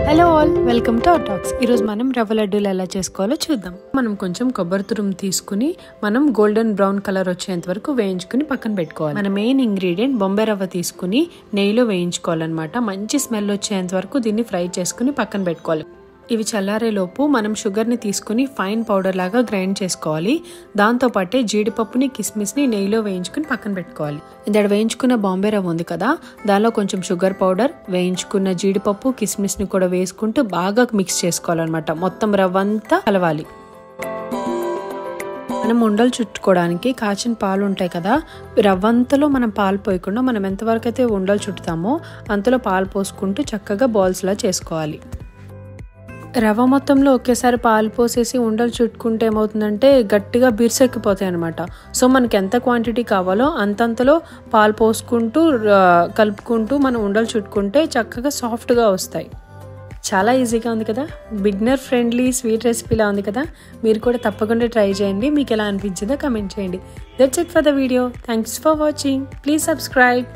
Hello all, welcome to our talks. ఈరోజు మనం రవ్వ లడ్డూలు ఎలా చేసుకోవాలో చూద్దాం. మనం కొంచెం కొబ్బరి తురుము తీసుకుని మనం గోల్డెన్ బ్రౌన్ కలర్ వచ్చేంత వరకు వేయించుకుని పక్కన పెట్టుకోవాలి. మన మెయిన్ ఇంగ్రీడియంట్ బొంబాయి రవ్వ తీసుకుని నెయ్యిలో వేయించుకోవాలన్నమాట. మంచి స్మెల్ వచ్చేంత వరకు దీన్ని ఫ్రై చేసుకుని పక్కన పెట్టుకోవాలి. ఇవి చల్లారేలోపు మనం షుగర్ని తీసుకుని ఫైన్ పౌడర్ లాగా గ్రైండ్ చేసుకోవాలి. దాంతోపాటే జీడిపప్పుని కిస్మిస్ని నెయ్యిలో వేయించుకుని పక్కన పెట్టుకోవాలి. ఇందాక వేయించుకున్న బాంబే రవ్వ ఉంది కదా, దానిలో కొంచెం షుగర్ పౌడర్, వేయించుకున్న జీడిపప్పు, కిస్మిస్ని కూడా వేసుకుంటూ బాగా మిక్స్ చేసుకోవాలన్నమాట. మొత్తం రవ్వ అంతా కలవాలి. మనం ఉండలు చుట్టుకోవడానికి కాచిన పాలు ఉంటాయి కదా, రవ్వంతలో మనం పాలు పోయకుండా మనం ఎంతవరకు అయితే ఉండలు చుట్టుతామో అంతలో పాలు పోసుకుంటూ చక్కగా బాల్స్లా చేసుకోవాలి. రవ్వ మొత్తంలో ఒకేసారి పాలు పోసేసి ఉండలు చుట్టుకుంటే ఏమవుతుందంటే గట్టిగా బిర్సెక్కిపోతాయి అనమాట. సో మనకి ఎంత క్వాంటిటీ కావాలో అంతంతలో పాలు పోసుకుంటూ కలుపుకుంటూ మనం ఉండలు చుట్టుకుంటే చక్కగా సాఫ్ట్గా వస్తాయి. చాలా ఈజీగా ఉంది కదా, బిగినర్ ఫ్రెండ్లీ స్వీట్ రెసిపీలా ఉంది కదా. మీరు కూడా తప్పకుండా ట్రై చేయండి. మీకు ఎలా అనిపించిందో కమెంట్ చేయండి. That's it for the video. Thanks for watching. Please subscribe.